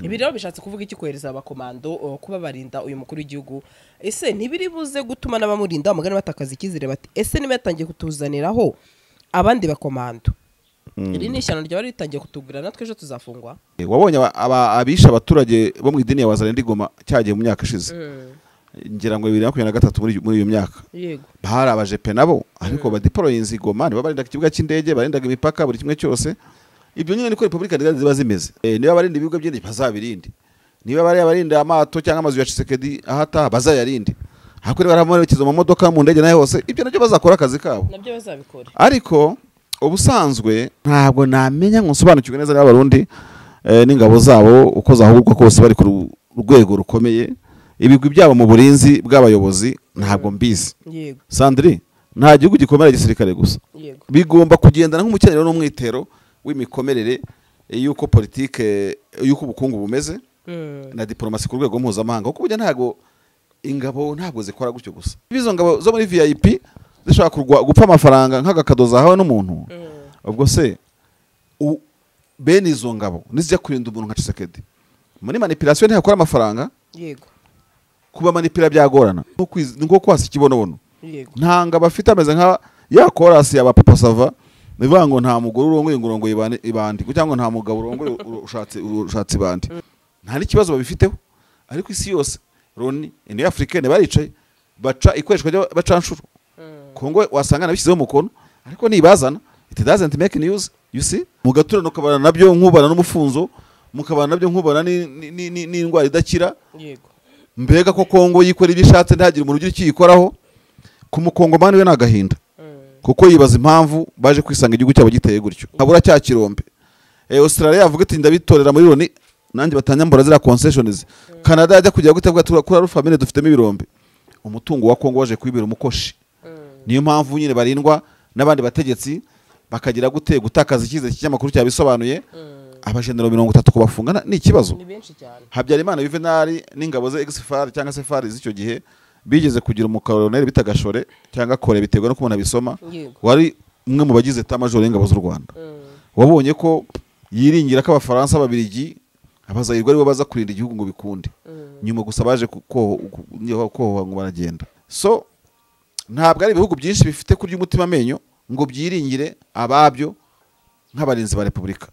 ibi rero bishatse kuvuga iki kohereza abakomando kuba barinda uyu mukuru w'igihugu ese ntibiri buze gutuma n'abamurinda amagana batakaza ikizire bati ese niba yatangiye kutuzaniraho abandi bakomando iri ni ishyano ryaba ritangiye kutugura natwe ejo tuzafungwa wabonye abisha abaturage bo mu idini ya Wazalendo Igoma cyagiye mu myaka ishize ngira ngo 2023 muri iyo myaka yego bahari abajepe nabo ariko badeployinze Igoma niba barinda ikibuga cy'indege barindaga imipaka buri kimwe cyose ibyo nyine niko Republika ziba zimeze niba barinda ibibuga by'indege bazabirinde niba bari abarinda amato cyangwa amazu ya Tshisekedi ahata bazayarinde hakuri baramurekezo mu modoka mu ndege nayo hose ibyo nabyo bazakora akazi kabo nabyo bazabikora ariko ubusanzwe ntabwo namenya ngo nsobanukirwe neza n'abarundi n'ingabo zabo uko zahubwo kose bari ku rwego rukomeye ibigwi byabo mu burinzi bw'abayobozi ntabwo mbizi yego Sandri nta gihugu gikomera gisirikare gusa yego bigomba kugendana nk'umukenyero n'umwitero w'imikomerere yuko politike yuko ubukungu bumeze na diplomasi ku rwego mpuzamahanga kuko burya ntago ingabo ntabwo zikora gutyo gusa ibizo ngabo zo muri VIP zishaka gupfa amafaranga nk'agakadoza hawe n'umuntu ubwo se bene izo ngabo nizijya kurinda umuntu nka Tshisekedi muri manipulation ntihakora amafaranga yego kuba manipula byagorana nko kwasa ikibonobono yego ntanga bafite ameze nka ya chorus ya Papa Sava bivuga ngo nta mugore urongoye ngurongo ibandi cyangwa nta mugabo urongoye ushatse ibandi nta n'ikibazo babifiteho ariko isi yose Roni indi Africaine baricaye baca ikoreshwa bacanshuru Kongo wasanga nabishyizeho umukono ariko nibazana it doesn't make news you see mugaturano kabana nabyo nkubana n'umufunzo mukabana nabyo nkubana n'indwara idakira yego mbega ko Kongo yikora ibishatse ntagire umuntu ugira ikiyikoraho ku mukongomani we nagahinda kuko yibaza impamvu baje kwisanga igihugu cyabo giteye gutyo abura cya kirombe Australia yavuga ati ndabitorera muri Loni nanjye batanyambura zira concessions Canada yajya kujya gutavuga turakura rufamine dufitemo ibirombe umutungo wa Kongo waje kwibira umukoshi niyo mpamvu nyine barindwa n'abandi bategetsi bakagira gutakaza ikize cy'amakuru cyabisobanuye abajenero 30 kubafunga ni ikibazo ni benshi cyane Habyarimana Juvenal n'ingabo ze XFAR cyangwa SFAR z'icyo gihe bigeze kugira umukoloneli bitagashore cyangwa kore biterwa no kumuna bisoma wari umwe mu bagize tamajoro y'ingabo z'u Rwanda wabonye ko yiringira ko abafaransa babirigi abazayirwa aribo baza kurinda igihugu ngo bikunde nyuma gusa baje ko ngo baragenda so ntabwo ari ibihugu byinshi bifite kurya umutima amenyo ngo byiringire ababyo nk'abarinzi ba Republika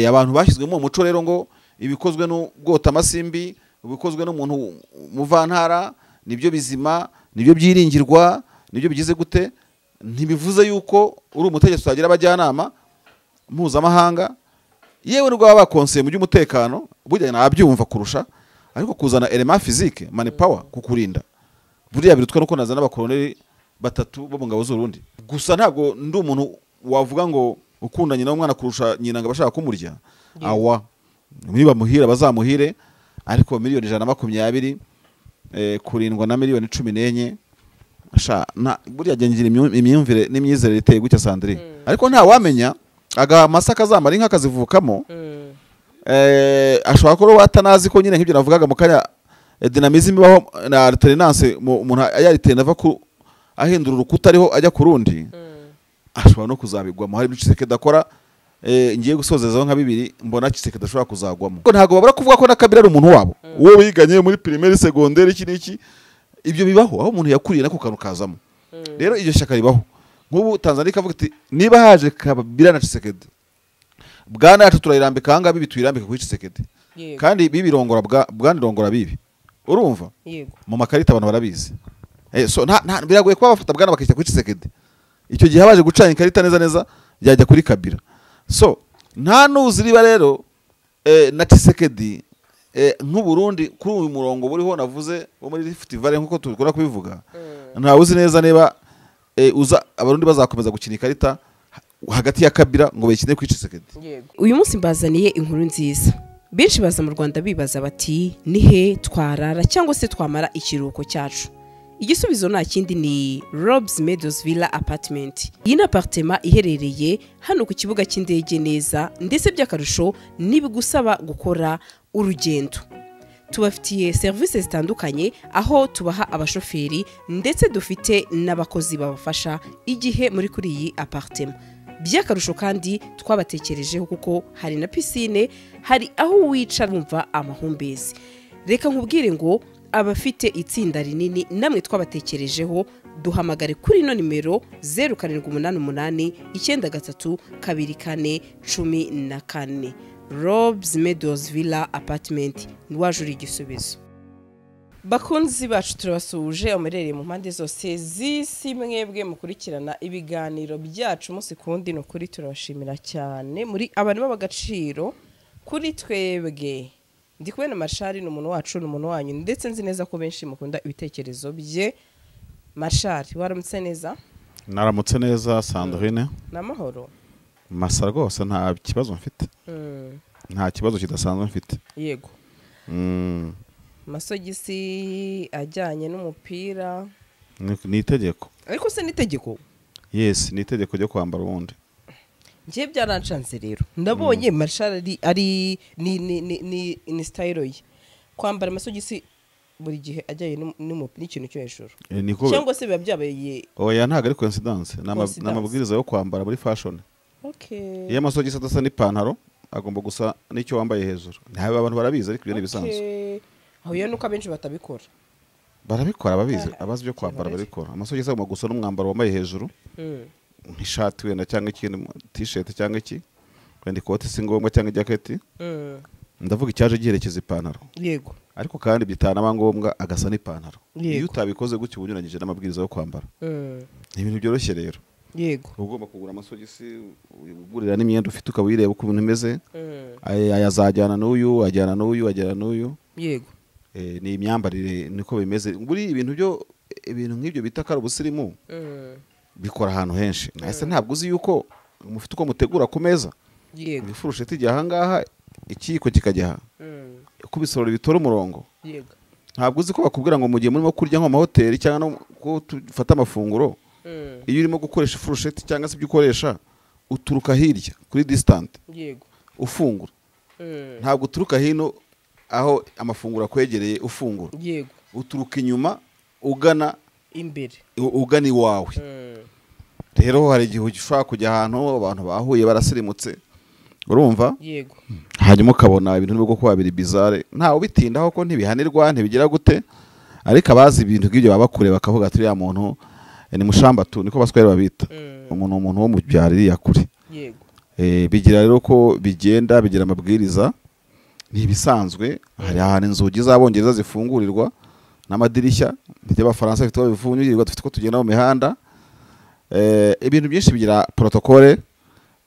abantu bashyizwe mu muco rero ngo ibikozwe n'ubwota amasimbi ubikozwe n'umuntu muvantara nibyo bizima nibyo byiringirwa nibyo bigize gute ntibivuze yuko uri umutegetsi utagira abajyanama mpuzamahanga yewe n'ubwo baba bakonseye mu by'umutekano burya nabyumva kurusha ariko kuzana element physique manpower kukurinda buriya birutwa no kunaza n'abakoloneli batatu bo mu ngabo z'Urundi gusa ntabwo ndi umuntu wavuga ngo ukundanye n'umwana kurusha nyina ngo bashaka kumurya awa niba muhira bazamuhire ariko miliyoni 120 kurindwa na miliyoni 14 buriya gengira imyumvire n'imyizerere iteye gutya Sandrine ariko nta wamenya aga masaka zamara inka kazivukamo ashobora ko watanazi ko nyine nk'ibyo navugaga mu kanya dynamism baho na alternance umuntu ayaritenda ava ku ahindura urukuta ariho ajya ku rundi ashobora no kuzabigwamo hari Tshisekedi dakora ngiye gusozezaho nka 2 mbona Tshisekedi ashobora kuzagwamo ko ntago babura kuvuga ko na Kabila ari umuntu wabo uwo biganye muri primaire secondaire iki niki ibyo bibaho aho umuntu yakuriye nako kantu kazamo rero iryo shaka ribaho nk'ubu Tanzania kavuga ati niba haje Kabila na Tshisekedi bwana yacu turayirambika hanga bibi tuyirambika kuri Tshisekedi kandi bibirongora bwanirongora bibi urumva yego mu makarita abantu barabizi so nta biragoye kuba bafata bwana bakishyira kuri Tshisekedi icyo gihe baje gucana ikarita neza yajya kuri Kabila so nta nuziriba rero na Tshisekedi nk'u Burundi kuri uyu murongo buriho navuze wo muri Rift Valley nkuko tukora kubivuga nta uzi neza niba uza abarundi bazakomeza gukina ikarita hagati ya Kabila ngo bekine kuri Tshisekedi uyu munsi mbazaniye inkuru nziza benshi baza mu Rwanda bibaza bati nihe twarara cyangwa se twamara ikiruhuko cyacu igisubizo nta kindi ni Rob's Meadows Villa Apartment iyi ni apartment iherereye hano ku kibuga cy'indege neza ndetse by'akarusho nibigusaba gukora urugendo tubafitiye service zitandukanye aho tubaha abashoferi ndetse dufite n'abakozi babafasha igihe muri kuri iyi apartment by'akarusho kandi twabatekerejeho kuko hari na pisine, hari aho wicara wumva amahumbezi. Reka nkubwire ngo abafite itsinda rinini namwe twabatekerejeho, duhamagare kuri ino nimero 0788 93 24 14. Rob's Meadows Villa Apartment niwajura igisubizo. Bakunzi bacu turabasuje amerereye mu mpande zose z'isi, mwebwe mukurikirana ibiganiro byacu umunsi kundi, no kuri turabashimira cyane muri abantu b'abagaciro kuri twebwe. Ndi kubena Marshal n'umuntu wacu n'umuntu wanyu, ndetse nzi neza ko benshi mukunda ibitekerezo bye. Marshal, waramutse neza? Naramutse neza Sandrine. Namahoro. Masa rwose nta kibazo mfite. Nta kibazo kidasanzwe mfite. Yego. Masogisi ajyanye n'umupira ni itegeko. Ariko se ni itegeko? Yes, ni itegeko ryo kwambara ubundi. Ngiye byarancanze rero. Ndabonye Marshal ari ni style ye. Kwambara amasogisi buri gihe ajyanye n'ikintu cyo hejuru. Cyangwa se biba byabaye. Oya, ntago ari coincidence. Namabwiriza yo kwambara muri fashion. Okay. Iyo amasogisi adasa n'ipantaro agomba gusa n'icyo wambaye hejuru. Ntabe abantu barabizi ariko ibyo nibisanzwe. Aho yo nuko abenshi batabikora. Barabikora babizi, abazi byo kwambara barabikora. Amasogisi agomba gusa n'umwambaro wambaye hejuru. Nk'ishati wenda cyangwa ikintu t-shirt cyangwa iki. Wenda ikoti singombwa cyangwa jacket. Ndavuga icyaje giherekeza ipantaro. Yego. Ariko kandi bitana ngombwa agasa n'ipantaro. Iyo utabikoze gutyo ubunyuranyije n'amabwiriza yo kwambara. Ni ibintu byoroshye rero. Yego. Ugomba kugura amasogisi, ugurira n'imyenda ufite ukabireba uko ibintu bimeze. Ayazajyana n'uyu, ajyana n'uyu, ajyana n'uyu. Yego. Ni imyambarire niko bimeze. Buri ibintu nk'ibyo bita kari ubusirimu. Bikora ahantu henshi. Nahise ntabwo uzi yuko mufite uko mutegura ku meza. Yego. Ifurusheti ijya ahangaha, ikiko kikajya aha. Kubisorora bitora umurongo. Yego. Ntabwo uzi ko bakubwira ngo mugiye murimo kurya nko mu mahoteli cyangwa no ko tufata amafunguro. Iyo urimo gukoresha ifurusheti cyangwa se ibyo ukoresha, uturuka hirya kuri distant. Yego. Ufungura. Ntabwo uturuka hino aho amafunguro akwegereye ufungura. Yego. Uturuka inyuma ugana imbere. Ugana iwawe. Rero hari igihe ushaka kujya ahantu abantu bahuye barasirimutse. Urumva? Yego. Hanyuma ukabona ibintu byo kuba biri bizarre. Ntawe bitindaho ko ntibihanirwa ntibigira gute. Ariko abazi ibintu bw'ibyo baba bakure bakavuga ati ya muntu ni mushamba tu, niko baswere babita. Umuntu wo mu byariri yakuri. Yego. Bigira rero ko bigenda bigira amabwiriza. Ni ibisanzwe. Hari ahantu inzugi z'abongereza zifungurirwa n'amadirishya. By'abafaransa bifite bifungurirwa, dufite ko tugenda mu mihanda. Ibintu byinshi bigira protocole.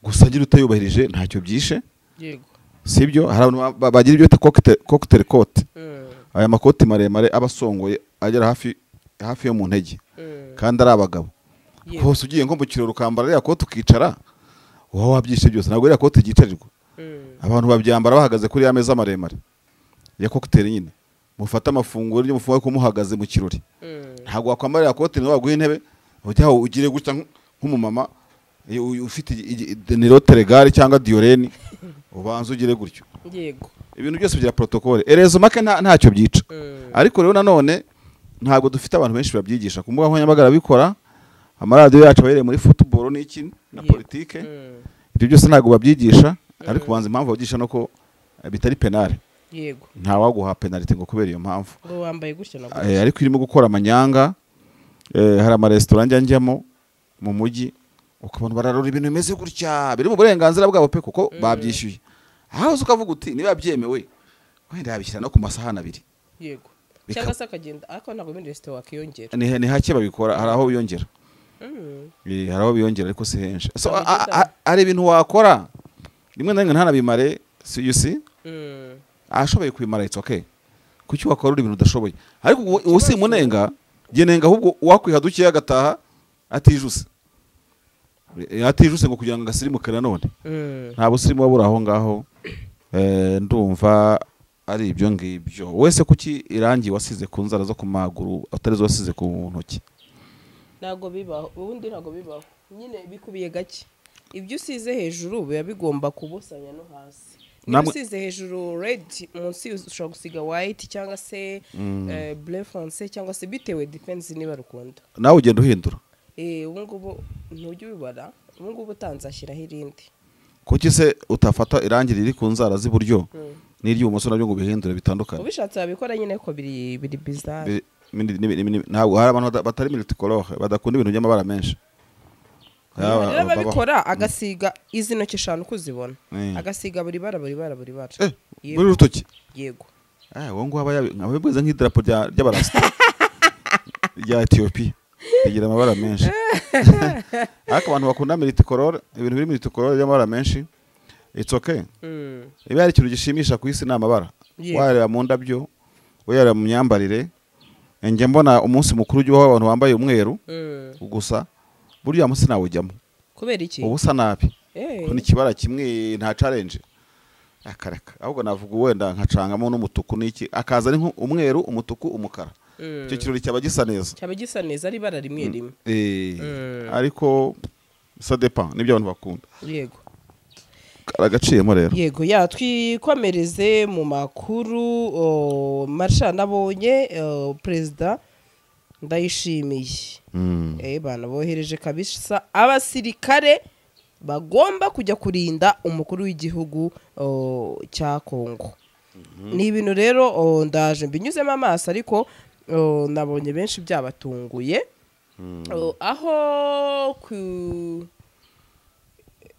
Gusa gira utayubahirije ntacyo byishe. Yego. Sibyo, hari abantu bagira ibyo bita cocktail coat. Aya makoti maremare abasongoye agera hafi yo mu ntege. Kandi ari abagabo. Hose ugiye nko mu kiraro ukambara ya kote ukicara, wowe wabyishe byose. Ntabwo ya kote gicarirwa. Abantu babyambara bahagaze kuri ya meza maremare ya cocktail nyine. Mufata amafunguro ryo mufunga ko muhagaze mu kirori. Ntabwo wakwambara ya kote no waguha intebe, ujya ugire gutya nk'umumama ufite nirote regale cyangwa diorene, ubanza ugire gutyo. Yego. Ibintu byose bigira protocole. Erezo make ntacyo byica. Ariko rero nanone ntabwo dufite abantu benshi babyigisha. Ku mbuga nkoranyambaga bikora, amaradiyo yacu abereye muri football n'iki na politique. Ibyo byose ntabwo babyigisha, ariko banze impamvu babyigisha no ko bitari penal. Yego. Nta waguha penalty ngo kubera iyo mpamvu. Ngo wambaye gutya na gutya. Ariko irimo gukora amanyanga, hari ama restaurant njyamo mu mujyi, ukabona bararora ibintu bimeze gutya, biri mu burenganzira bwabo pe kuko babyishyuye. Aho ukavuga uti niba byemewe, wenda yabishyira no ku masahana abiri. Yego. Cyangwa se akagenda ariko ntabwo muri restaurant wakiyongera. Ni hake babikora, hari aho biyongera. Hari aho biyongera ariko si henshi. So ari ibintu wakora rimwe na rimwe ntanabimare, you see? Ashoboye kwimara it's okay. Kuki wakora ibintu udashoboye. Ariko usi munenga, genenga ahubwo wakwihadukiye agataha atijuse. Atijuse ngo kugira ngo gasirimuke none. Nta busirimu wabura aho ngaho. Ndumva ari ibyo ngibyo. Wese kuki irangi wasize ku nzara zo ku maguru atari zo wasize ku ntoki? Nago bibaho, ubundi nago bibaho. Nyine bikubiye gake. Ibyo usize hejuru biba bigomba kubusanya no hasi. Ibyo usize hejuru red, munsi ushobora gusiga white cyangwa se bleu foncé cyangwa se bitewe depends niba rukunda. Nawe ugenda uhindura. Ubu ngubu ntujye ubibara ubu ngubu utanzashyiraho irindi. kuki se utafata irangi riri ku nzara z'iburyo n'iry'ibumoso nabyo ngo bihindure bitandukanye? ubishatse wabikora nyine ko biri bizarre. ntabwo hari abantu batari multicolore badakunda ibintu by'amabara menshi. rero babikora agasiga izi ntoki 5 kuzibona agasiga buri bara buri rutoki. Yego wowe ngo ababwiza nk'idarapo ry'abarasta rya Ethiopia rigira amabara menshi. ariko abantu bakunda multicolore, ibintu biri multicolore by'amabara menshi, it's okay. ibi ari ikintu gishimisha ku isi n'amabara. wareba mu ndabyo, wareba mu myambarire. Nge mbona umunsi mukuru ujyaho abantu bambaye umweru gusa, buriya munsi nawe ujyamo. Kubera iki? Ubusa nabi. Ko ni kibara kimwe nta challenge. Akareka. Ahubwo navuga wenda nkacangamo n'umutuku n'iki, akaza ari umweru, umutuku, umukara. Icyo kirori cyaba gisa neza. Cyaba gisa neza ari bara rimwe rimwe. Ariko ça dépend nibyo abantu bakunda. Yego. Karagaciyemo rero. Yego twikomereze mu makuru. Marsha nabonye president Ndayishimiye bana bohereje kabisa abasirikare bagomba kujya kurinda umukuru w'igihugu cya Kongo. Ni ibintu rero ndaje mbinyuzemo amaso, ariko nabonye benshi byabatunguye. Aho ku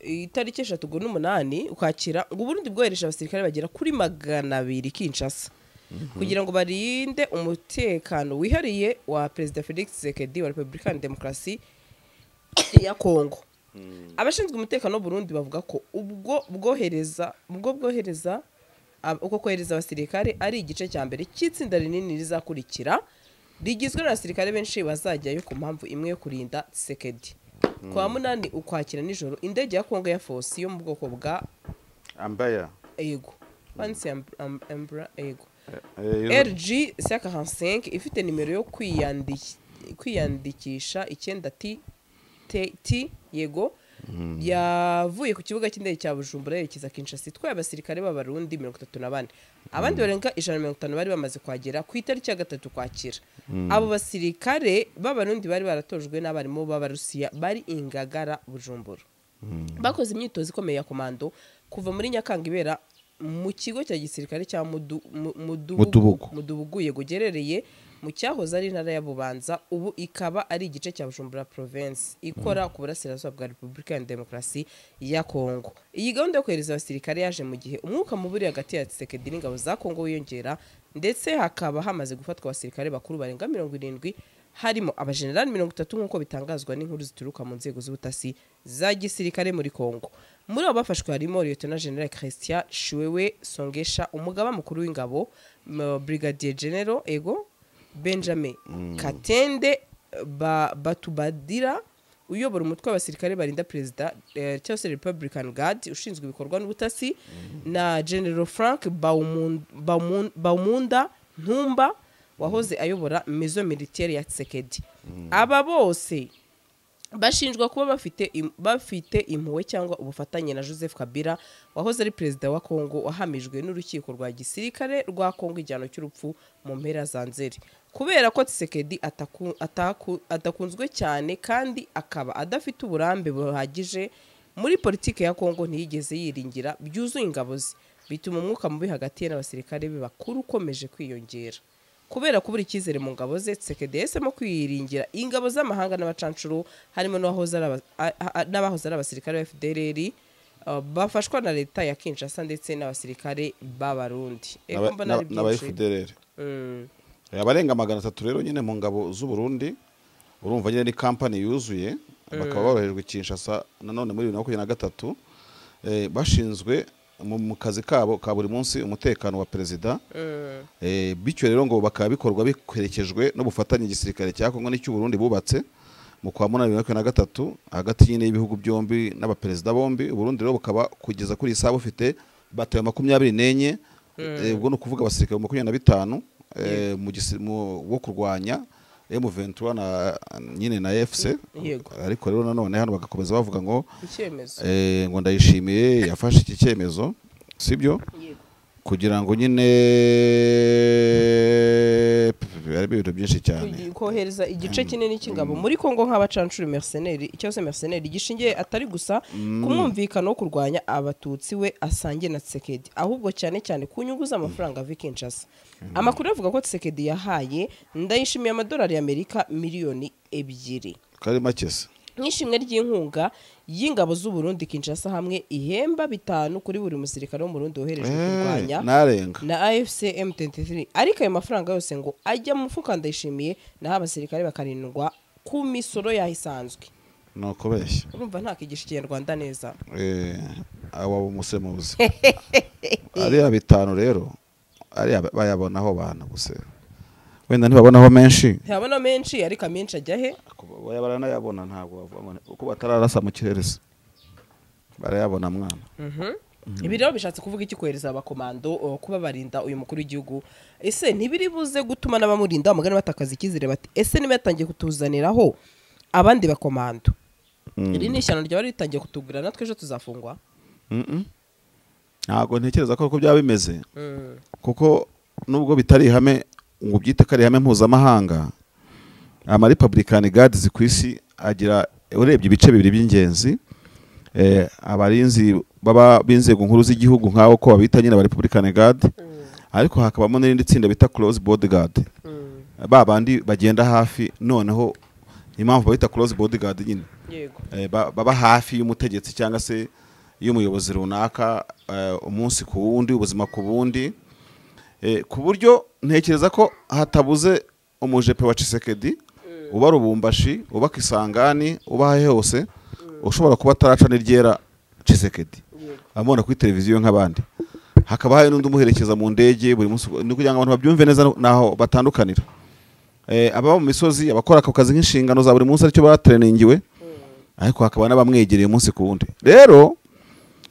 itariki 3/8 ukwakira ngo Burundi bwohereje abasirikare bagera kuri 200 Kinshasa kugira ngo barinde umutekano wihariye wa President Felix Tshisekedi wa Republika ya Demokarasi ya Kongo. Abashinzwe umutekano w'u Burundi bavuga ko ubwo kohereza abasirikare ari igice cya mbere cy'itsinda rinini rizakurikira rigizwe n'abasirikare benshi bazajyayo ku mpamvu imwe yo kurinda Tshisekedi. Kwa 8 ukwakira nijoro indege ya Kongo ya Force yo mu bwoko bwa Ambaya Fancy Ambra RG 45 ifite nimero yo kwiyandikisha 9T yego yavuye ku kibuga cy'indege cya Bujumbura yerekeza Kinshasa itwaye abasirikare b'abarundi 34. Abandi barenga 150 bari bamaze kwagera ku itariki ya 3 kwakira. Abo basirikare b'abarundi bari baratojwe n'abarimu b'Abarusiya bari ingagara Bujumbura. Bakoze imyitozo ikomeye ya komando kuva muri Nyakanga ibera mu kigo cya gisirikare cya Mudubugu yego gerereye mu cyahoze ari intara ya Bubanza, ubu ikaba ari igice cya Bujumbura province ikora ku burasirazuba bwa Republika ya Demokarasi ya Kongo. Iyi gahunda yo kohereza abasirikare yaje mu gihe umwuka muburi hagati ya Tshisekedi n'ingabo za Kongo wiyongera, ndetse hakaba hamaze gufatwa abasirikare bakuru barenga 70 harimo abajenerali 30 nk'uko bitangazwa n'inkuru zituruka mu nzego z'ubutasi za gisirikare muri Kongo. Muri abo bafashwe harimo Lieutenant General Christian Chiwewe Songesha, umugaba mukuru w'ingabo, Brigadier General Benjamin Katende Batubadira uyobora umutwe w'abasirikare barinda President cyangwa se Republican Guard ushinzwe ibikorwa n'ubutasi, na General Frank Baumunda Ntumba wahoze ayobora Maison Militaire ya Tshisekedi. Aba bose bashinjwa kuba bafite impuhwe cyangwa ubufatanye na Joseph Kabila wahoze ari perezida wa Kongo wahamijwe n'urukiko rwa gisirikare rwa Kongo igihano cy'urupfu mu mpera za Nzeri. Kubera ko Tshisekedi atakunzwe cyane kandi akaba adafite uburambe buhagije muri politike ya Kongo, ntiyigeze yiringira byuzuye ingabo ze, bituma umwuka mubi hagati ye n'abasirikare be bakuru ukomeje kwiyongera. Kubera kubura icyizere mu ngabo ze, Tshisekedi yahisemo kwiringira ingabo z'amahanga n'abacancuro harimo n'abahoze ari abasirikare ba FDLR bafashwa na leta ya Kinshasa ndetse n'abasirikare b'Abarundi. N'aba FDLR abarenga 300 rero nyine mu ngabo z'u Burundi. Urumva nyine ni company yuzuye, bakaba boroherejwe Kinshasa nanone muri 2023 bashinzwe mu kazi kabo ka buri munsi umutekano wa perezida. Bityo rero ngo bakaba bikorwa bikwerekejwe no bufatanye igisirikare cya Kongo n'icyo Burundi bubatse mu kwa 2023 hagati nyine y'ibihugu byombi n'abaperezida bombi. Burundi rero bukaba kugeza kuri isaha bufite batayo 24 ubwo no kuvuga abasirikare 25 wo kurwanya M23 na nyine na FC. Ariko rero nanone hano bagakomeza bavuga ngo ngo Ndayishimiye yafashe iki cyemezo sibyo kugira ngo nyine harimo ibintu byinshi cyane kohereza igice kinini cy'ingabo muri Kongo nk'abacancuri mercenaire cyose mercenaire gishingiye atari gusa kumwumvikana wo kurwanya abatutsi we asangiye na Tshisekedi ahubwo cyane cyane ku nyungu z'amafaranga Kinshasa. Amakuru avuga ko Tshisekedi yahaye Ndayishimiye amadolari y'Amerika miliyoni 2 kari makese nk'ishimwe ry'inkunga y'ingabo z'u Burundi Kinshasa hamwe ihemba 5 kuri buri musirikare wo mu Burundi woherejwe kurwanya na AFC M23 ariko ayo mafaranga yose ngo ajya mu mufuka Ndayishimiye naho abasirikare bakarindwa ku misoro yahisanzwe. Nuko beshya urumva nta kigisha Kinyarwanda neza aba umusemuzi ari 5 rero ari bayabonaho bana guse wenda ntibabonaho menshi ariko amenshi ajya he bayabara nayabona ntabwo bavuga uko batararasa mu kirere barayabona mwana ibi rero bishatse kuvuga iki kohereza abakomando kuba barinda uyu mukuru w'igihugu ese ntibiri buze gutuma n'abamurinda umugani batakaza ikizire bati ese nibatangiye kutuzaniraho abandi bakomando iri ni ishyano ryaba ritangiye kutugura natwe ejo tuzafungwa ntabwo ntekereza ko byaba bimeze kuko nubwo bitari ihame ngo byite kari ihame mpuzamahanga ama Republican Guards ku isi agira urebye ibice bibiri by'ingenzi abarinzi baba binzego nkuru z'igihugu nkaho ko babita nyine aba Republican Guard ariko hakabamo n'indi tsinda bita Close Bodyguard babandi bagenda hafi noneho impamvu babita Close Bodyguard nyine baba hafi y'umutegetsi cyangwa se y'umuyobozi runaka umunsi ku wundi ubuzima ku bundi ku buryo ntekereza ko hatabuze umujepe wa Tshisekedi uba Rubumbashi uba Kisangani uba hahe hose ushobora kuba ataraca n'iryera Tshisekedi amubona kuri televiziyo nk'abandi hakaba hari n'undi umuherekeza mu ndege buri munsi ni kugira ngo abantu babyumve neza naho batandukanira ababa mu misozi abakora ako kazi nk'inshingano za buri munsi aricyo batraningiwe ariko hakaba n'abamwegereye umunsi ku wundi rero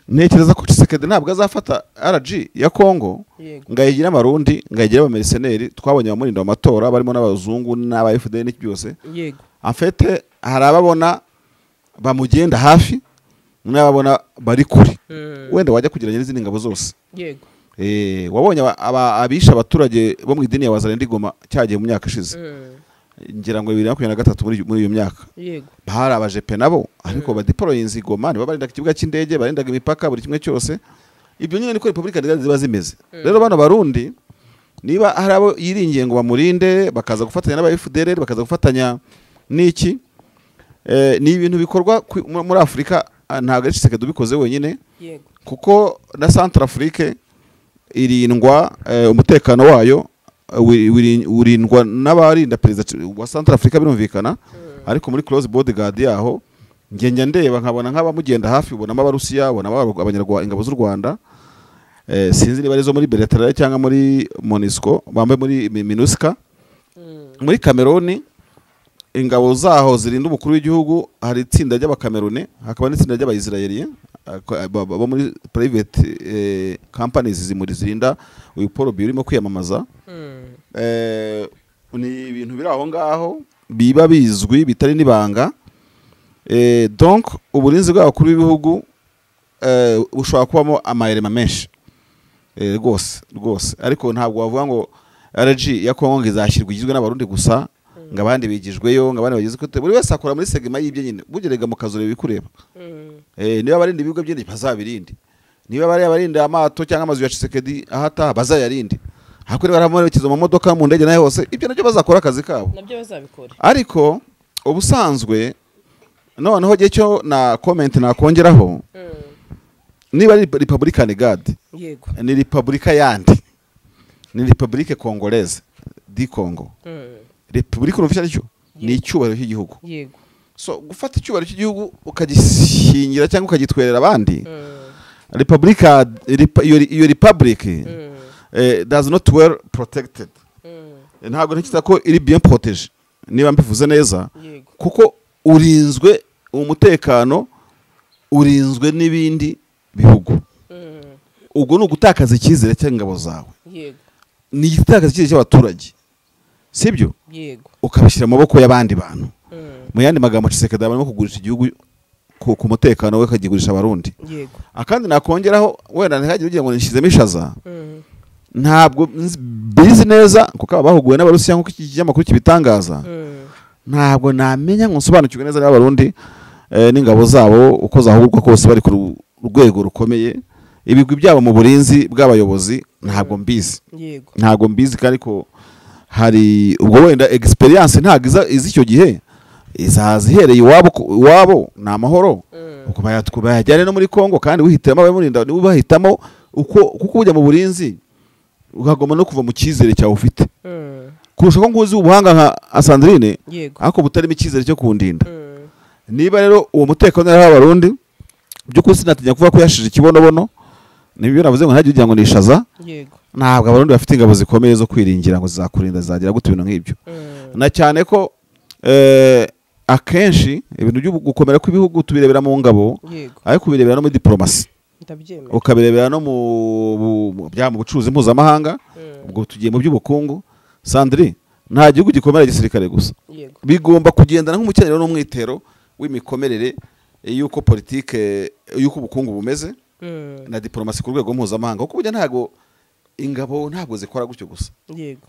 ntekereza ko Tshisekedi ntabwo azafata RG ya Kongo ngayigira amarundi ngayigira abamercenaires twabonye abamurinda mu matora barimo n'abazungu n'aba FDL n'iki byose yego afete harababona bamugenda hafi n'ababona bari kuri wenda wajya kugeranya n'izindi ngabo zose yego wabonye abisha abaturage bo mu idini ya Wazalendo Goma cyagiye mu myaka ishize ngira ngo 2023 muri iyo myaka yego bahari abajepe nabo ariko badeployinze Goma ni babarinda kibuga cy'indege barindaga imipaka buri kimwe cyose ibyo nyine niko Republika ziba zimeze rero bano barundi niba hari abo yiringiye ngo bamurinde bakaza gufatanya n'aba FDL bakaza gufatanya n'iki ni ibintu bikorwa muri Afrika ntabwo ari Tshisekedi ubikoze wenyine kuko na Centrafrique irindwa umutekano wayo urindwa n'abarinda perezida wa Centrafrique birumvikana ariko muri Close Bodyguard yaho ngenya ndeba nkabona nk'abamugenda hafi ubonamo abarusiya ubonamo abanyarwanda ingabo z'u Rwanda sinzi niba arizo muri Bertrand cyangwa muri MONUSCO bambaye muri MINUSCA muri Cameroon ingabo zaho zirinda umukuru w'igihugu hari itsinda ry'abakamerune hakaba n'itsinda ry'abayisraelien bo muri private companies zimuri zirinda uyu Paul Biya urimo kwiyamamaza ni ibintu biri aho ngaho biba bizwi bitari nibanga donc uburinzi bw'abakuru b'ibihugu bushobora kubamo amayelema menshi rwose ariko ntabwo wavuga ngo RG ya Kongo izashyirwa igizwe n'abarundi gusa ngabandi bigijweyo ngabandi bagize ko buri wese akora muri segment y'ibye nyine bugerega mu kazure bikureba niba barinda ibigo byindi bazabirinde niba bari abarinda amato cyangwa amazu ya Tshisekedi ahata bazayarinde hakuri baramurekezo mu modoka mu ndege nayo hose ibyo nabyo bazakora akazi kabo nabyo bazabikora ariko ubusanzwe noneho gihe cyo na comment nakongeraho niba ari Republican Guard yego ni Republika yandi ni Republique Congolaise di Congo Republika official cyo ni icyubahiro cy'igihugu yego so gufata icyubahiro cy'igihugu ukagishingira cyangwa ukagitwerera abandi Republika iyo Republic does not well protected ntabwo ntekereza ko iri bien protégé niba mbivuze neza kuko urinzwe umutekano urinzwe n'ibindi bihugu ubwo ni ugutakaza icyizere cy'ingabo zawe yego ni igitakaza icyizere cy'abaturage sibyo yego ukabishyira mu maboko y'abandi bantu mu yandi magambo Tshisekedi barimo kugurisha igihugu ku mutekano we kagigurisha abarundi yego akandi nakongeraho wenda ntihagire ugira ngo nishizemo ishaza ntabwo bizi neza kuko bahuguwe n'abarusiya nk'uko iki kinyamakuru kibitangaza. Ntabwo namenya ngo nsobanukirwe neza n'abarundi n'ingabo zabo uko zahugurwa kose bari ku rwego rukomeye. Ibigwi byabo mu burinzi bw'abayobozi ntabwo mbizi. Ntabwo mbizi kandi ko hari ubwo wenda experience ntabwo izi icyo gihe izazihereye iwabo ni amahoro uko bayajyane no muri Kongo kandi wihitamo abamurinda ubahitamo kuko ujya mu burinzi ugagoma no kuva mu cyizere cyawe ufite kurusha ko nguzi ubuhanga nka Sandrine ariko butarimo icyizere cyo kundinda. Niba rero uwo mutekano w'abarundi by'ukuri sinatinya kuvuga ko yashije ikibonobono nibyo navuze ngo ntajye ugira ngo nishaza. Ntabwo abarundi bafite ingabo zikomeye zo kwiringira ngo zizakurinda zagira gute ibintu nk'ibyo, na cyane ko akenshi ibintu byo gukomera kw'ibihugu tubirebera mu ngabo ariko kubirebera no muri diplomasi ukabirebera no mu bucuruzi mpuzamahanga. Ubwo tugiye mu by'ubukungu Sandrine, nta gihugu gikomera gisirikare gusa, bigomba kugendana nk'umukenyero n'umwitero w'imikomerere y'uko politike y'uko ubukungu bumeze na diplomasi ku rwego mpuzamahanga. Kuko burya ntago ingabo ntabwo zikora gutyo gusa,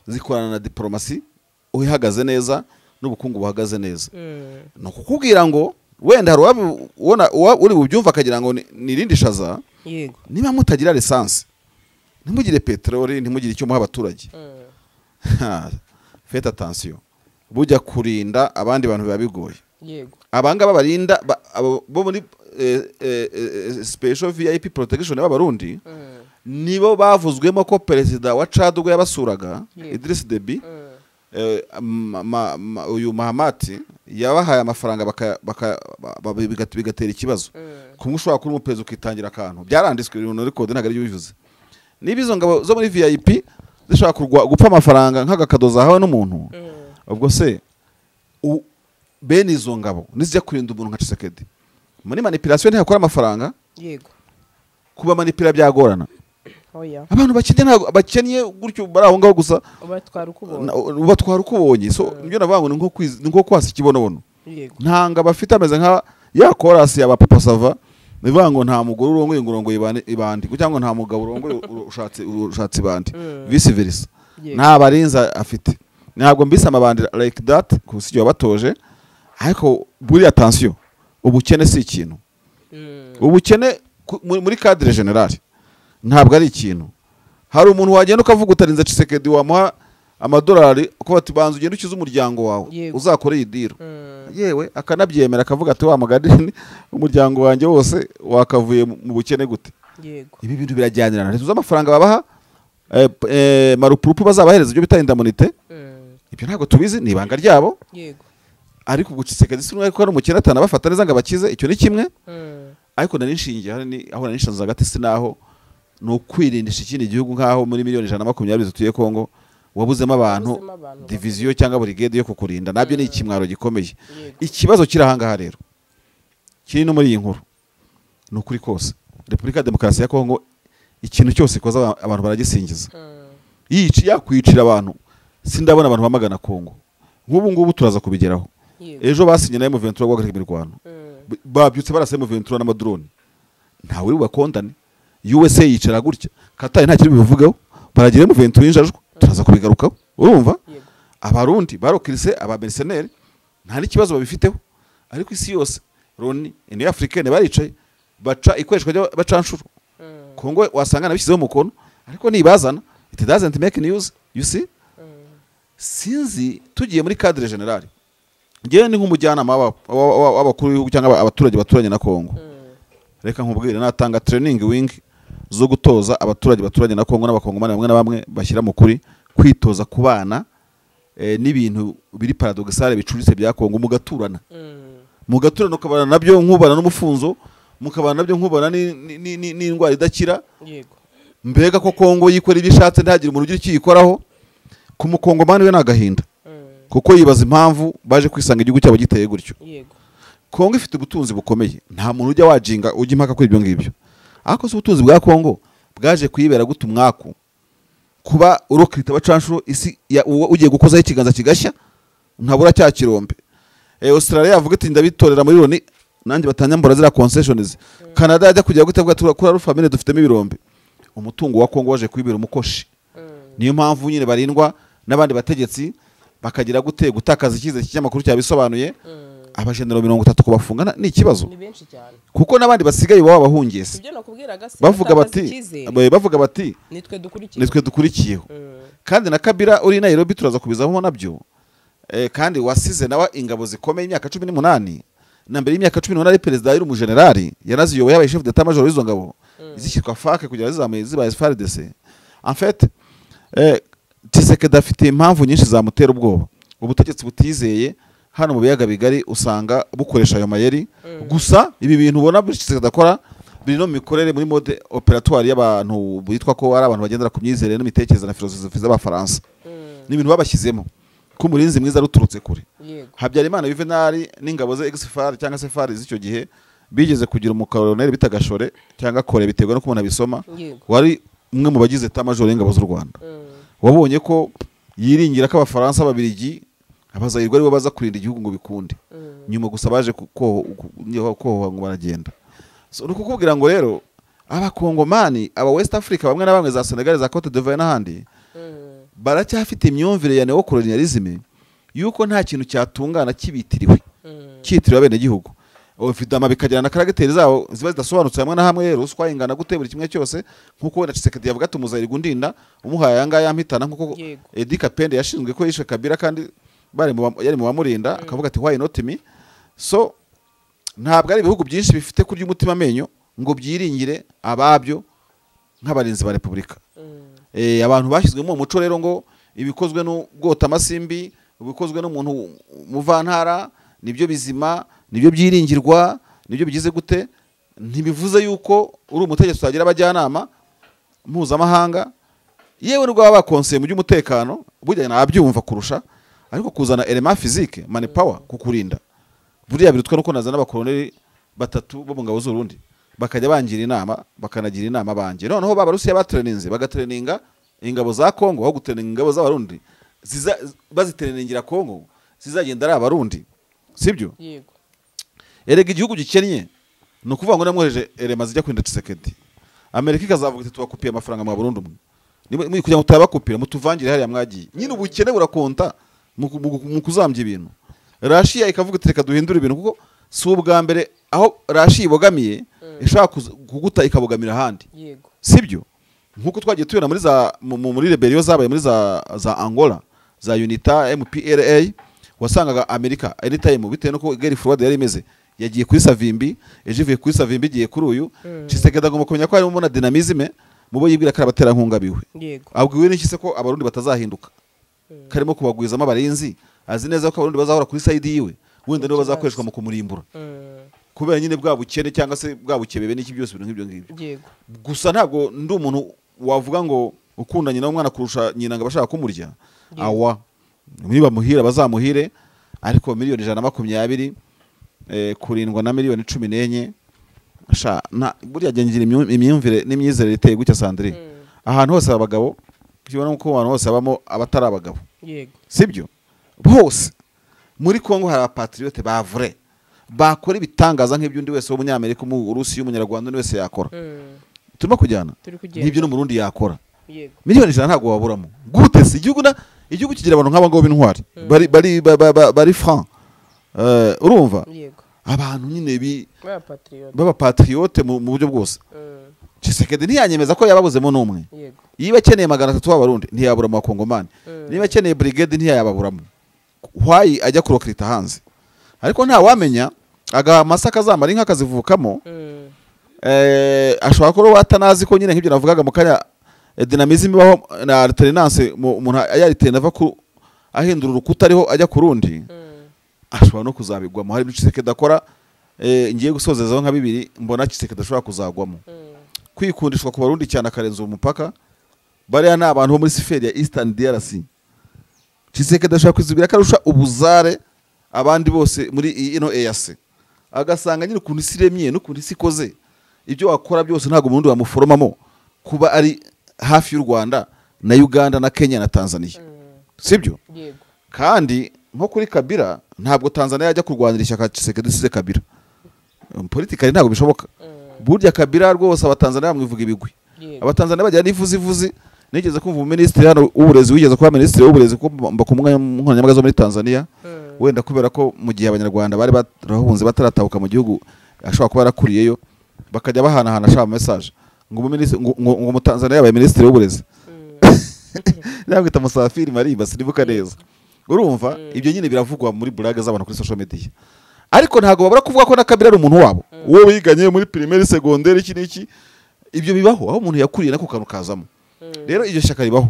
zikorana na diplomasi uhagaze neza n'ubukungu buhagaze neza. No kukubwira ngo wenda hari ubona uri bubyumva akagira ngo nirindi shaza, niba mutagira lisansi ntimugire peteroli ntimugire icyo muha abaturage, faites attention, bujya kurinda abandi bantu biba bigoye. Abangaba barinda bo muri special VIP protection y'abarundi nibo bavuzwemo ko perezida wa Chad ubwo yabasuraga Idriss Deby uyu Mahamati yabahaye amafaranga bigatera ikibazo. Kumwe ushobora kuri umuperezida ukitangira akantu byaranditswe ibintu muri code ntago ari bivuze. Niba izo ngabo zo muri VIP zishaka gupfa amafaranga nk'agakadoza hawe n'umuntu, ubwo se bene izo ngabo nizijya kurinda umuntu nka Tshisekedi muri manipulation ntiyakora amafaranga, kuba manipula byagorana. Abantu bakennye gutyo bari aho ngaho gusa ubatwara ukubonye. So nibyo navuga ngo ni nko kwasa ikibonobono. Ntanga bafite ameze nka ya chorus ya Papa Sava, nivuga ngo nta mugore urongoye ngurongo ibandi cyangwa nta mugabo urongoye ushatse ibandi, vice versa. Nta barinza afite, ntabwo mbise amabandi like that kusijyo batoje. Ariko buri attention, ubukene si ikintu. Ubukene muri cadre general ntabwo ari ikintu. Hari umuntu wagenda ukavuga utarinze Tshisekedi wamuha amadolari uko bati banza ugenda ukiza umuryango wawe uzakore iyi diro, yewe akanabyemera akavuga ati wa magadini umuryango wanjye wose wakavuye mu bukene gute. Ibi bintu birajyanirana. Rezo amafaranga babaha marupurupu bazabahereza ibyo bita indamunite, ibyo ntabwo tubizi, ni ibanga ryabo. Ariko Tshisekedi sinwe ko ari umukene atana bafata neza ngo abakize, icyo ni kimwe. Ariko nanishingiye aho nanishanza hagati sinaho no kwirindisha ikindi gihugu nkaho muri miliyoni 120 zituye Kongo wabuzemo abantu division cyangwa brigade yo kukurinda, nabyo ni ikimwaro gikomeye. Ikibazo kirahangaha rero kiri no muri iyi nkuru no kuri kose Republika Demokarasi ya Kongo ikintu cyose koza abantu baragisingiza. Yakwicira abantu sindabona abantu bamagana Kongo. Nk'ubu ngubu turaza kubigeraho. Ejo basinye na M23 guhagarika imirwano, babyutse barasa M23 n'amadrone, ntawe uri bakondane. USA yicara gutya, Qatar nta kiri bivugaho, baragira M23 injajwe, turaza kubigarukaho. Urumva abarundi barokirise aba mercenaires nta n'ikibazo babifiteho. Ariko isi yose Loni ni Africaine baricaye baca ikoreshwa bacanshuro. Kongo wasanga nabishyizeho umukono ariko nibazana it doesn't make news, you see. Sinzi tugiye muri cadre general, ngewe ni nk'umujyanama w'abakuru b'igihugu cyangwa abaturage baturanye na Kongo. Reka nkubwire natanga training wing zo gutoza abaturage baturanye na Kongo n'abakongomani bamwe na bamwe bashyira mu kuri kwitoza kubana n'ibintu biri paradoxale bicuritse bya Kongo, mugaturana ukabana nabyo nkubana n'umufunzo, mukabana nabyo nkubana n'indwara idakira. Mbega ko Kongo yikora ibishatse ntagira umuntu ugira icyo yikoraho. Ku mukongomani we nagahinda kuko yibaza impamvu baje kwisanga igihugu cyabo giteye gutyo. Kongo ifite ubutunzi bukomeye, nta muntu ujya wajinga ujya impaka kuri ibyo ngibyo. Ariko se ubutunzi bwa Kongo bwaje kuyibera gute umwaku kuba urokita bacanshuro isi ugiye gukozaho ikiganza kigashya ntabura cya kirombe. Australia yavuga ati ndabitorera muri Loni nanjye batanyambura zira concessions. Canada yajya kujya gutavuga kuri famine dufitemo ibirombe. Umutungo wa Kongo waje kuyibera umukoshi niyo mpamvu nyine barindwa n'abandi bategetsi bakagira gutakaza icyizere cy'amakuru cyabisobanuye. Abajenero 30 kubafunga ni ikibazo kuko n'abandi basigaye baba bahungese bavuga bati nitwe dukurikiyeho. Kandi na Kabila uri Nairobi turaza kubizamo nabyo, kandi wasize nawe ingabo zikomeye imyaka 18 na mbere y'imyaka 18 ari perezida yari umujenerali yanaziyoboye yabaye chef d'état major w'izo ngabo izishyirwa fake kugira zizamuye zibaye FARDC. En fait Tshisekedi afite impamvu nyinshi zamutera ubwoba. Ubutegetsi butizeye hano mu biyaga bigari usanga bukoresha ayo mayeri. Gusa ibi bintu ubona Tshisekedi akora biri no mikorere muri mode operatoire y'abantu bitwa ko ari abantu bagendera ku myizerere n'imitekerereze na filosofi z'abafaransa. Ni ibintu babashyizemo ko murinzi mwiza ruturutse kure. Habyarimana Juvenal n'ingabo ze exfar cyangwa se FARDC z'icyo gihe bigeze kugira umukoloneli bitagashore cyangwa kore biterwa no kumuna bisoma, wari umwe mu bagize état major y'ingabo z'u Rwanda. Wabonye ko yiringira ko abafaransa babirigi abazayirwa aribo baza kurinda igihugu ngo bikunde, nyuma gusa baje ko ngo baragenda. So nukukubwira ngo rero abakongomani aba West Africa bamwe na bamwe za Senegal za Cote d'Ivoire n'ahandi baracyafite imyumvire ya neocolonialisme yuko nta kintu cyatungana kibitiriwe cyitiriwe abene gihugu. Ofidama bikagira na karagiteri zabo ziba zidasobanutse hamwe na hamwe. Rero uswa ingana gute buri kimwe cyose nkuko na Tshisekedi yavuga tumuzayiri gundinda umuhaye yanga yampitana nkuko Edi Kapende yashinzwe ko yishe Kabila kandi yari mu bamurinda akavuga ati why not me. So ntabwo ari ibihugu byinshi bifite kurya umutima amenyo ngo byiringire ababyo nk'abarinzi ba Republika. Abantu bashyizwe mu muco rero ngo ibikozwe n'ubwota amasimbi ubikozwe n'umuntu muvantara nibyo bizima nibyo byiringirwa nibyo bigize gute. Ntibivuze yuko uri umutegetsi utagira abajyanama mpuzamahanga yewe n'ubwo bakonseye mu by'umutekano burya nabyumva kurusha, ariko kuzana element physique man power kukurinda buriya birutwa nuko nazana abakoloneli 3 bo mu ngabo z'Urundi bakajya bangira inama bakanagira inama banje. Noneho b'Abarusiya batreninze bagatreninga ingabo za Kongo aho gutreninga ingabo z'Abarundi bazitreningira Kongo zizagenda ari Abarundi, sibyo? Yego. Erega igihugu gikennye no kuvuga ngo namwoheje erema zijya kwinda Tshisekedi. Amerika ikazavuga iti tubakupiye amafaranga mu Burundi umwe ni kugira ngo tutabakupira mutuvangire hariya mwagiye. Nyine ubukene burakonta mu kuzambya ibintu. Russia ikavuga iti reka duhindura ibintu kuko si ubwa mbere aho Russia ibogamiye ishaka kuguta ikabogamira ahandi. Yego. Sibyo? Nkuko twagiye tubona muri rebellion zabaye muri za Angola za UNITA MPLA wasangaga Amerika anytime bitewe nuko Gary Forward yari imeze yagiye kuri Savimbi ejivuye kuri Savimbi igiye kuri uyu Tshisekedi agomba kumenya ko harimo na dynamisme mubo yibwira ko abatera nkunga biwe. Yego. Abwiwe n'iki se ko Abarundi batazahinduka karimo kubagwizamo abarinzi azi neza ko Abarundi bazahora kuri side yiwe wenda nibo bazakoreshwa mu kumurimbura kubera nyine bwa bukene cyangwa se bwa bukebebe n'iki byose ibintu nk'ibyo ngibyo. Yego. Gusa ntabwo ndi umuntu wavuga ngo ukundanye n'umwana kurusha nyina ngo bashaka kumurya. Awa niba muhira bazamuhire ariko miliyoni 120 kurindwa na miliyoni 14 sha na buriya gengira imyumvire n'imyizerere iteye gutya Sandrine. Ahantu hose abagabo kibona uko abantu hose abamo abatari abagabo. Yego. Sibyo? Bose muri Kongo hari abapatriote ba vrai bakora ibitangaza nk'ibyo undi wese w'umunyamerika mu Rusiya umunyarwanda wese yakora. Turimo kujyana n'ibyo no Murundi yakora. Yego. Miliyoni 100 ntago waburamo gute se igihugu kigira abantu nk'aba ngo b'intwari bari franc. Urumva? Yego. Abantu nyine baba patriote mu buryo bwose. Tshisekedi ntiyanyemeza ko yababuzemo n'umwe. Yego. Yiba akeneye 300 b'Abarundi ntiyabura mu Bakongomani. Niba akeneye brigade ntiyayababuramo. Why ajya kurokrita hanze? Ariko nta wamenya aga masaka zamara inka kazivukamo. Ashobora ko watanazi ko nyine nk'ibyo navugaga mu kanya dynamism baho na alternance umuntu yaritenda ava ku ahindura urukuta ariho ajya ku rundi. Ashobora no kuzabigwamo hari Tshisekedi akora ngiye gusozezaho nka 2 mbona Tshisekedi ashobora kuzagwamo. Kwikundishwa ku Barundi cyane akarenza umupaka bariya ni abantu bo muri siferi ya Eastern DRC. Tshisekedi ashobora kwizubira karusha ubuzare abandi bose muri ino EAC agasanga nyine ukuntu isiremye n'ukuntu isikoze ibyo wakora byose ntago umuntu wamuforomamo kuba ari hafi y'u Rwanda na Uganda na Kenya na Tanzania. Sibyo? Yego. Kandi nko kuri Kabila ntabwo Tanzania yajya kurwanira ishyaka Tshisekedi size Kabila. Politically ntabwo bishoboka. Burya Kabila rwose abatanzania bamwivuga ibigwi. Abatanzania bajya n'ivuzi nigeze kumva umuminisitiri hano w'uburezi wigeze kuba minisitiri w'uburezi ko mbakumwe nkoranyambaga zo muri Tanzania wenda kubera ko mu gihe abanyarwanda bari barahunze bataratahuka mu gihugu ashobora kuba yarakuriyeyo bakajya bahanahana ashaka message ngo mu Tanzania yabaye minisitiri w'uburezi nabwita Musafiri Marimba sinibuka neza urumva ibyo nyine biravugwa muri blague z'abantu kuri social media ariko ntago babura kuvuga ko na Kabila ari umuntu wabo uwo wiganye muri primaire secondaire iki niki ibyo bibaho aho umuntu yakuriye nako kantu kazamo rero iryo shaka ribaho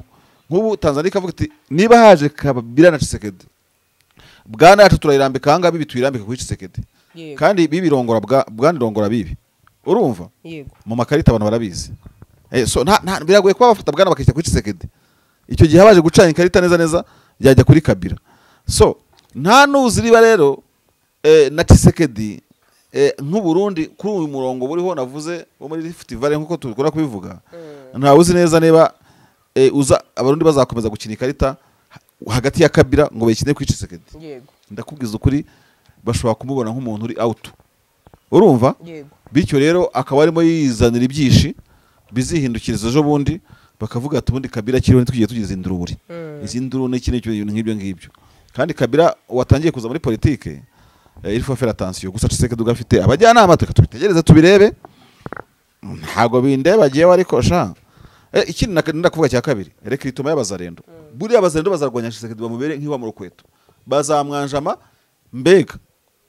nk'ubu Tanzania kavuga ati niba haje Kabila na Tshisekedi bwana yacu turayirambika hanga bibi tuyirambika kuri Tshisekedi kandi bibirongora bwanirongora bibi urumva mu makarita abantu barabizi so biragoye kuba bafata bwana bakishyira kuri Tshisekedi icyo gihe habaje gucana ikarita neza byajya kuri Kabila so nta nuziriba rero na Tshisekedi nk'u Burundi kuri uyu murongo buriho navuze wo muri Rift Valley nkuko tubikora kubivuga nta uzi neza niba uza abarundi bazakomeza gukina ikarita hagati ya Kabila ngo bayikine kuri Tshisekedi ndakubwiza ukuri bashobora kumubona nk'umuntu uri out urumva bityo rero akaba arimo yizanira ibyishi bizihindukiriza ejo bundi bakavuga ati ubundi Kabila kiriho ntitwigiye tugize induruburi izi nduru n'ikindi kintu nk'ibyo kandi Kabila watangiye kuza muri politike il faut faire attention gusa Tshisekedi ugafite abajyanama tubitegereza tubirebe ntago bindeba agiye ariko sha ikindi ndakuvuga cya kabiri rekritoma y'abazarendo buri abazarendo bazarwanya Tshisekedi bamubere nk'iwa mu rukweto bazamwanjama mbega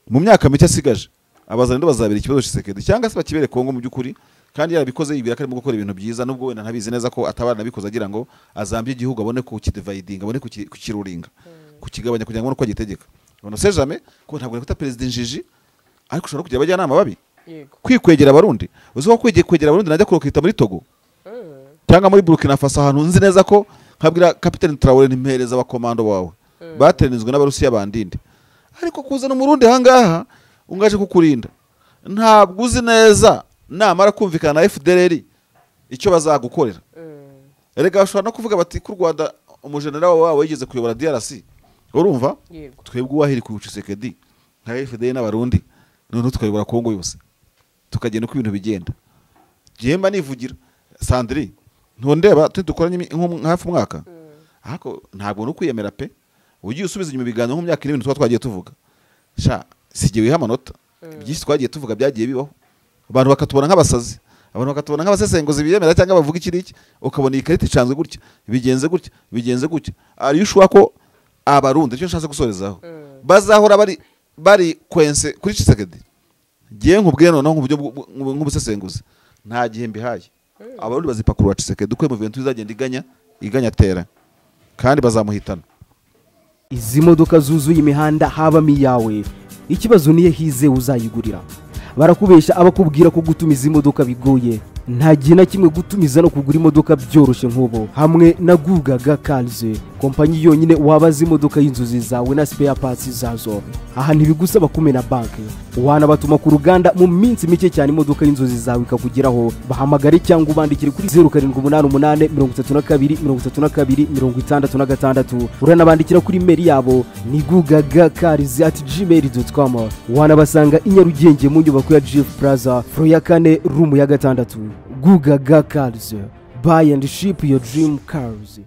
mu myaka mike asigaje abazarendo bazabira ikibazo Tshisekedi cyangwa se bakibere Kongo mu byukuri kandi yarabikoze yibira ko arimo gukora ibintu byiza nubwo wenda ntabizi neza ko atabana nabikoze agira ngo azambye igihugu abone ku kidividing abone kukiruringa kukigabanya kugira ngo nuko agitegeka ono se jamais ko ntabwo nakuta president njiji ariko ushobora kugira abajyanama babi kwikwegera abarundi uzo kwegera abarundi najya kurokita muri Togo cyangwa muri Burkina Faso ahantu nzi neza ko nkabwira Capitaine Traoré nimpereza abakomando bawe bateranizwe n'abarusiya bandinde ariko kuzana umurundi hangaha ungaje kukurinda ntabwo uzi neza namara kumvikana na FDLR icyo bazagukorera erega bashobora no kuvuga bati ku Rwanda umujenerali wawe yigeze kuyobora DRC urumva twebwe uwahiri ku Tshisekedi nka FDLR n'abarundi none tukayobora Kongo yose tukagenda uko ibintu bigenda jemba nivugira Sandri ntondeba tudukoranye hafi umwaka ariko ntabwo no kwiyemera pe ugiye usubiza inyuma biganiro mu myaka n'ibintu twagiye tuvuga sha sigiye wiha amanota byinshi twagiye tuvuga byagiye bibaho abantu bakatubona nk'abasazi abantu bakatubona nk'abasesenguzi biyemera cyangwa bavuga iki ukabona iyi karita icanzwe gutya bigenze gutya ari ushwa ko abarundi cyo nshatse gusorezaho bazahora bari kwense kuri Tshisekedi giye nkubwiye noneho nk'ubusesenguzi nta gihe mbihaye abarundi bazipakurura Tshisekedi uko Juventus izagenda iganya tera kandi bazamuhitana izi modoka zuzuye imihanda habamo iyawe ikibazo niye hize uzayigurira barakubesha abakubwira ko gutumiza imodoka bigoye nta gihe na kimwe gutumiza no kugura imodoka byoroshye nk'ubu hamwe na Gugaga Cars kompanyi yonyine wabaza imodoka y'inzozi zawe na spare parts zazo aha ntibigusaba kumena banki wanabatuma ku ruganda mu minsi mike cyane imodoka y'inzozi zawe ikakugeraho bahamagare cyangwa ubandikire kuri 0788333266 uranabandikira kuri mail yabo ni gugagacars@gmail.com wanabasanga i Nyarugenge mu nyubako ya GF Plaza floor ya 4 room ya 6 Gugaga Cars buy and ship your dream cars.